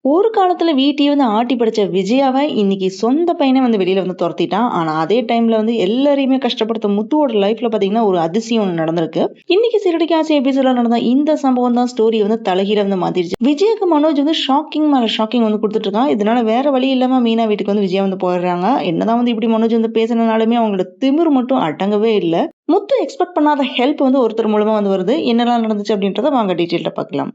ஒரு காலத்துல வீட்டையே வந்து ஆட்டி படைச்ச விஜயாவை இன்னைக்கு சொந்த பையனே வந்து வெளியில வந்து துரத்திட்டான். ஆனா அதே டைம்ல வந்து எல்லாரையுமே கஷ்டப்படுத்த முத்துவோட லைஃப்ல பாத்தீங்கன்னா ஒரு அதிசயம் ஒண்ணு நடந்திருக்கு. இன்னைக்கு சிறடிக்கு ஆசை எபிசோட்ல நடந்த இந்த சம்பவம் தான் ஸ்டோரி வந்து தலைகீழ வந்து மாத்திருச்சு. விஜய்க்கு மனோஜ் வந்து ஷாக்கிங் மேல ஷாக்கிங் வந்து கொடுத்துட்டு இருக்கான். இதனால வேற வழி இல்லாம மீனா வீட்டுக்கு வந்து விஜயா வந்து போயிடுறாங்க. என்னதான் வந்து இப்படி மனோஜ் வந்து பேசினாலுமே அவங்களோட திமிரு மட்டும் அடங்கவே இல்லை. முத்து எக்ஸ்பெக்ட் பண்ணாத ஹெல்ப் வந்து ஒருத்தர் மூலமா வந்து வருது. என்னெல்லாம் நடந்துச்சு அப்படின்றத வாங்க டீட்டெயில்ல பார்க்கலாம்.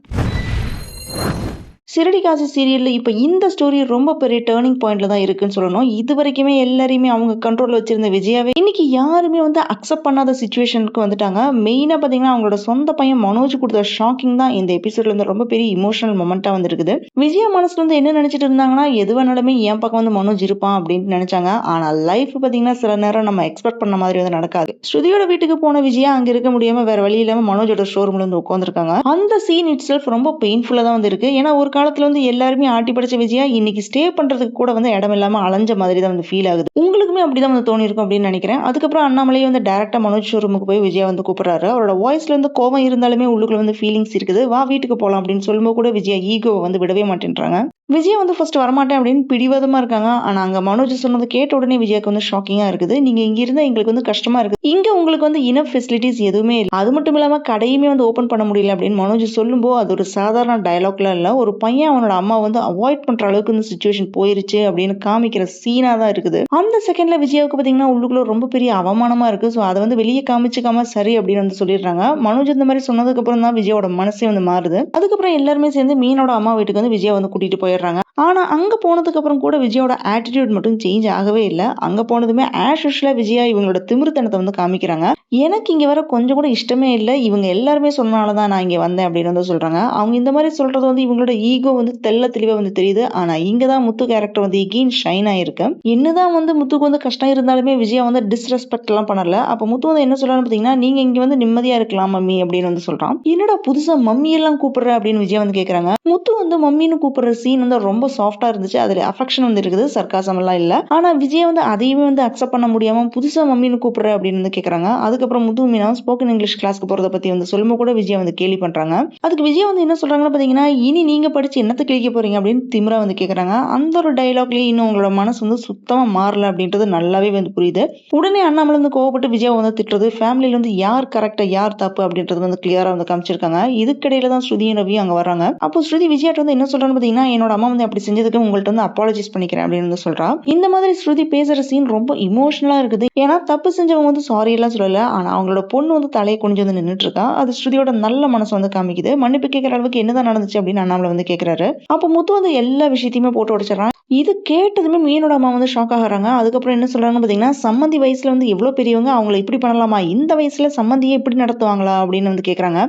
சிறடி காசி சீரியல்ல இப்ப இந்த ஸ்டோரி ரொம்ப பெரிய டர்னிங் பாயிண்ட்ல தான் இருக்குன்னு சொல்லணும். இது வரைக்குமே எல்லாரையுமே அவங்க கண்ட்ரோல்ல வச்சிருந்த விஜயாவை இன்னைக்கு யாருமே வந்து அக்செப்ட் பண்ணாத சிச்சுவேஷனுக்கு வந்துட்டாங்க. மெயினா பாத்தீங்கன்னா அவங்களோட சொந்த பையன் மனோஜ் கொடுத்த ஷாக்கிங் தான் இந்த எபிசோட்ல இருந்து ரொம்ப பெரிய இமோஷனல் மொமெண்டா வந்து இருக்குது. விஜயா மனசுல வந்து என்ன நினைச்சிட்டு இருந்தாங்கன்னா, எதுவானாலுமே என் பக்கம் வந்து மனோஜ் இருப்பான் அப்படின்னு நினைச்சாங்க. ஆனா லைஃப் பாத்தீங்கன்னா சில நேரம் நம்ம எக்ஸ்பெக்ட் பண்ண மாதிரி வந்து நடக்காது. ஸ்ருதியோட வீட்டுக்கு போன விஜயா அங்க இருக்க முடியாம வேற வழி இல்லாம மனோஜோட ஷோரூம்ல வந்து உட்காந்துருக்காங்க. அந்த சீன் இட் செல்ஃப் ரொம்ப பெயின்ஃபுல்லா தான் வந்து இருக்கு. ஏன்னா ஒரு காலத்துல வந்து எல்லாருமே ஆட்டி படைச்ச விஜயா இன்னைக்கு ஸ்டே பண்றதுக்கு கூட வந்து இடம் இல்லாம அலைஞ்ச மாதிரி தான் வந்து ஃபீல் ஆகுது. உங்களுக்குமே அப்படிதான் வந்து தோணி இருக்கும் அப்படின்னு நினைக்கிறேன். அதுக்கப்புறம் அண்ணாமலையே வந்து டைரக்டா மனோஜ் ஷோரூமுக்கு போய் விஜயா வந்து கூப்பிடுறாரு. அவரோட வாய்ஸ்ல வந்து கோவம் இருந்தாலுமே உள்ளுக்குள்ள வந்து ஃபீலிங்ஸ் இருக்குது. வா வீட்டுக்கு போலாம் அப்படின்னு சொல்லும்போது கூட விஜயா ஈகோவை வந்து விடவே மாட்டேன்றாங்க. விஜய் வந்து ஃபர்ஸ்ட் வரமாட்டேன் அப்படின்னு பிடிவாதமா இருக்காங்க. ஆனா அங்க மனோஜ் சொன்னது கேட்ட உடனே விஜயாக்கு வந்து ஷாக்கிங்கா இருக்குது. நீங்க இங்க இருந்தா எங்களுக்கு வந்து கஷ்டமா இருக்கு. இங்க உங்களுக்கு வந்து இனஃப் ஃபெசிலிட்டிஸ் எதுவுமே இல்லை. அது மட்டும் இல்லாம கடையுமே வந்து ஓபன் பண்ண முடியல அப்படின்னு மனோஜ் சொல்லும்போது அது ஒரு சாதாரண டயலாக்ல இல்ல. ஒரு பையன் அவனோட அம்மா வந்து அவாய்ட் பண்ற அளவுக்கு இந்த சிச்சுவேஷன் போயிருச்சு அப்படின்னு காமிக்கிற சீனா தான் இருக்குது. அந்த செகண்ட்ல விஜயாவுக்கு பாத்தீங்கன்னா உள்ளுக்குள்ள ரொம்ப பெரிய அவமானமா இருக்கு. சோ அதை வந்து வெளியே காமிச்சுக்காம சரி அப்படின்னு வந்து சொல்லிடுறாங்க. மனோஜ் இந்த மாதிரி சொன்னதுக்கு அப்புறம் தான் விஜயோட மனசே வந்து மாறுது. அதுக்கப்புறம் எல்லாருமே சேர்ந்து மீனோட அம்மா வீட்டுக்கு வந்து விஜயா வந்து கூட்டிட்டு போயிடுறாங்க. ஆனா அங்க போனதுக்கு அப்புறம் கூட விஜயோட ஆட்டிடியூட் மட்டும் சேஞ்ச் ஆகவே இல்லை. அங்க போனதுமே ஆஸ் யூஷுவலா விஜயா இவங்களோட திமிருத்தனத்தை வந்து காமிக்கிறாங்க. எனக்கு இங்க வர கொஞ்சம் கூட இஷ்டமே இல்லை. இவங்க எல்லாருமே சொன்னாலதான் நான் இங்க வந்தேன் அப்படின்னு வந்து சொல்றாங்க. அவங்க இந்த மாதிரி சொல்றது வந்து இவங்களோட ஈகோ வந்து தெள்ள தெளிவா வந்து தெரியுது. ஆனா இங்கதான் முத்து கேரக்டர் வந்து எகெயின் ஷைன் ஆயிருக்கு. என்னதான் வந்து முத்துக்கு வந்து கஷ்டம் இருந்தாலுமே விஜயா வந்து டிஸ்ரெஸ்பெக்ட் எல்லாம் பண்ணல. அப்ப முத்து வந்து என்ன சொல்றான்னு பாத்தீங்கன்னா, நீங்க இங்க வந்து நிம்மதியா இருக்கலாம் மம்மி அப்படின்னு வந்து சொல்றான். என்னடா புதுசா மம்மி எல்லாம் கூப்பிடுற அப்படின்னு விஜயா வந்து கேக்குறாங்க. முத்து வந்து மம்மின்னு கூப்பிடுற சீன் வந்து ரொம்ப சாஃப்டா இருந்துச்சு. அதுல அஃபெக்ஷன் வந்து இருக்குது, சர்க்காசம் எல்லாம் இல்ல. ஆனா விஜய் வந்து அதையுமே வந்து அக்செப்ட் பண்ண முடியாம புதுசா மம்மின்னு கூப்பிடுற அப்படின்னு வந்து கேக்குறாங்க. அதுக்கப்புறம் முத்து மீனா ஸ்போக்கன் இங்கிலீஷ் கிளாஸ்க்கு போறத பத்தி வந்து சொல்லும்போது கூட விஜய் வந்து கேலி பண்றாங்க. அதுக்கு விஜய் வந்து என்ன சொல்றாங்கன்னு பாத்தீங்கன்னா, இனி நீங்க படிச்சு என்னத்த கிழிக்க போறீங்க அப்படின்னு திமிரா வந்து கேக்குறாங்க. அந்த ஒரு டைலாக்லயே இன்னும் உங்களோட மனசு வந்து சுத்தமா மாறல அப்படின்றது நல்லாவே வந்து புரியுது. உடனே அண்ணாமலை வந்து கோவப்பட்டு விஜய் வந்து திட்டுறது, ஃபேமிலில வந்து யார் கரெக்டா யார் தப்பு அப்படின்றது வந்து கிளியரா வந்து காமிச்சிருக்காங்க. இதுக்கிடையில தான் ஸ்ருதியும் ரவியும் அங்க வர்றாங்க. அப்போ ஸ்ருதி விஜயாட்ட வந்து என்ன சொல்றான்னு பாத்தீங்கன்னா, என்னோட அம்மா வந்து அப்படி செஞ்சதுக்கு உங்கள்ட்ட வந்து அப்பாலஜைஸ் பண்ணிக்கிறேன் அப்படின்னு வந்து சொல்றா. இந்த மாதிரி ஸ்ருதி பேசுற சீன் ரொம்ப இமோஷனலா இருக்குது. ஏன்னா தப்பு செஞ்சவங்க வந்து சாரி எல்லாம் சொல்லல. ஆனா அவங்களோட பொண்ணு வந்து தலையை குனிஞ்சு வந்து நின்னுட்டு இருக்கா. அது ஸ்ருதியோட நல்ல மனசு வந்து காமிக்குது. மன்னிப்பு கேட்கற அளவுக்கு என்னதான் நடந்துச்சு அப்படின்னு அண்ணாமலை வந்து கேக்குறாரு. அப்ப முத்து வந்து எல்லா விஷயத்தையுமே போட்டு உடைச்சிடறான். இது கேட்டதுமே மீனோட அம்மா வந்து ஷாக் ஆகுறாங்க. அதுக்கப்புறம் என்ன சொல்றாங்கன்னு பாத்தீங்கன்னா, சம்மந்தி வயசுல வந்து எவ்வளவு பெரியவங்க, அவங்களை இப்படி பண்ணலாமா, இந்த வயசுல சம்மந்தியை இப்படி நடத்துவாங்களா அப்படின்னு வந்து கேக்குறாங்க.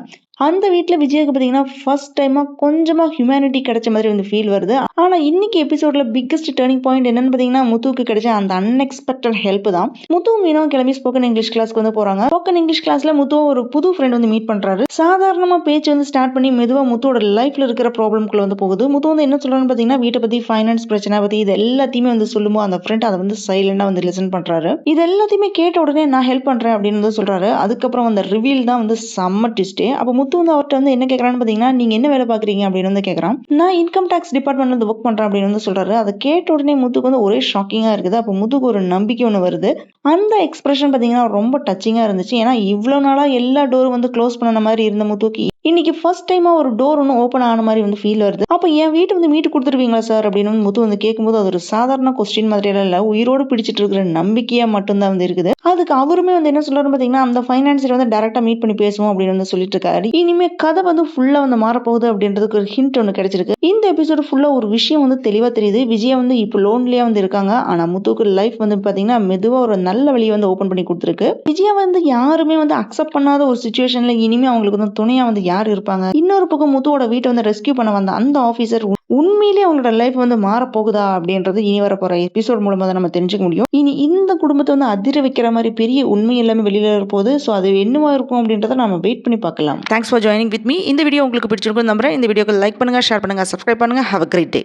அந்த வீட்ல விஜய்க்கு பாத்தீங்கன்னா ஃபர்ஸ்ட் டைமா கொஞ்சமா ஹியூமனிட்டி கிடைச்ச மாதிரி வந்து ஃபீல் வருது. ஆனா இன்னைக்கு எபிசோட்ல பிக்கஸ்ட் டர்னிங் பாயிண்ட் என்னன்னு பாத்தீங்கன்னா, முத்துவுக்கு கிடைச்ச அந்த அன்எக்ஸ்பெக்டட் ஹெல்ப் தான். முத்து மீனும் கிளம்பி ஸ்போக்கன் இங்கிலீஷ் கிளாஸ்க்கு வந்து போறாங்க. ஸ்போக்கன் இங்கிலீஷ் கிளாஸ்ல முத்து ஒரு புது ஃப்ரெண்ட் வந்து மீட் பண்றாரு. சாதாரணமா பேச்சு வந்து ஸ்டார்ட் பண்ணி மெதுவா முத்துவோட லைஃப்ல இருக்கிற ப்ராப்ளம்குள்ள வந்து போகுது. முத்து வந்து என்ன சொல்றான்னு பாத்தீங்கன்னா, வீட்டை பத்தி, ஃபைனான்ஸ் பிரச்சனை பத்தி இது எல்லாத்தையுமே வந்து சொல்லும்போது அந்த ஃப்ரெண்ட் அதை வந்து சைலண்டா வந்து லிசன் பண்றாரு. இது எல்லாத்தையுமே கேட்ட உடனே நான் ஹெல்ப் பண்றேன் அப்படின்னு வந்து சொல்றாரு. அதுக்கப்புறம் அந்த ரிவீல் தான் வந்து செம்ம ட்விஸ்டே. அப்ப முத்து வந்து அவர்கிட்ட வந்து என்ன கேக்குறான்னு பாத்தீங்கன்னா, நீங்க என்ன வேலை பாக்குறீங்க அப்படின்னு வந்து கேக்குறான். நான் இன்கம் டாக்ஸ் டிபார்ட்மெண்ட்ல வந்து ஒர்க் பண்றேன் அப்படின்னு வந்து சொல்றாரு. அதை கேட்ட உடனே முத்துக்கு வந்து ஒரே ஷாக்கிங்கா இருக்குது. அப்ப முத்துக்கு ஒரு நம்பிக்கை ஒண்ணு வருது. அந்த எக்ஸ்பிரஷன் பாத்தீங்கன்னா ரொம்ப டச்சிங்கா இருந்துச்சு. ஏன்னா இவ்வளவு நாளா எல்லா டோரும் வந்து க்ளோஸ் பண்ண மாதிரி இருந்த முத்துக்கு இன்னைக்கு ஃபர்ஸ்ட் டைமா ஒரு டோர் ஒன்று ஓப்பன் ஆன மாதிரி வந்து ஃபீல் வருது. அப்ப என் வீட்டை வந்து மீட்டு கொடுத்துருவீங்களா சார் அப்படின்னு வந்து முத்து வந்து கேட்கும்போது அது ஒரு சாதாரண கொஸ்டின் மாதிரியெல்லாம் இல்ல, உயிரோடு பிடிச்சிட்டு இருக்கிற நம்பிக்கையா மட்டும்தான் வந்து இருக்குது. அதுக்கு அவருமே வந்து என்ன சொல்றாரு பாத்தீங்கன்னா, அந்த ஃபைனான்சியர் வந்து டைரக்டா மீட் பண்ணி பேசுவோம் அப்படின்னு வந்து சொல்லிட்டு இருக்காரு. இனிமே கதை வந்து ஃபுல்லா வந்து மாறப்போகுது அப்படின்றதுக்கு ஒரு ஹிண்ட் ஒன்று கிடைச்சிருக்கு. இந்த எபிசோடு ஃபுல்லா ஒரு விஷயம் வந்து தெளிவா தெரியுது. விஜயா வந்து இப்போ லோன்லியா வந்து இருக்காங்க. ஆனா முத்துக்கு லைஃப் வந்து பாத்தீங்கன்னா மெதுவா ஒரு நல்ல வழியை வந்து ஓபன் பண்ணி கொடுத்துருக்கு. விஜயா வந்து யாருமே வந்து அக்செப்ட் பண்ணாத ஒரு சிச்சுவேஷன்ல இனிமே அவங்களுக்கு வந்து துணையா வந்து யார் இருப்பாங்க. இன்னொரு பக்கம் முத்துவோட வீட்டை வந்து ரெஸ்கியூ பண்ண வந்த அந்த ஆபீசர் உண்மையிலேயே அவங்களோட லைஃப் வந்து மாற போகுதா அப்படின்றது இனி வர போற எபிசோட் மூலமா தான் நம்ம தெரிஞ்சுக்க முடியும். இனி இந்த குடும்பத்தை வந்து அதிர வைக்கிற மாதிரி பெரிய உண்மை எல்லாமே வெளியில இருப்போது. ஸோ அது என்னவா இருக்கும் அப்படின்றத நம்ம வெயிட் பண்ணி பார்க்கலாம். Thanks for joining with me. இந்த வீடியோ உங்களுக்கு பிடிச்சிருக்கும் நம்புறேன். இந்த வீடியோக்கு லைக் பண்ணுங்க, ஷேர் பண்ணுங்க, சப்ஸ்கிரைப் பண்ணுங்க. Have a great day.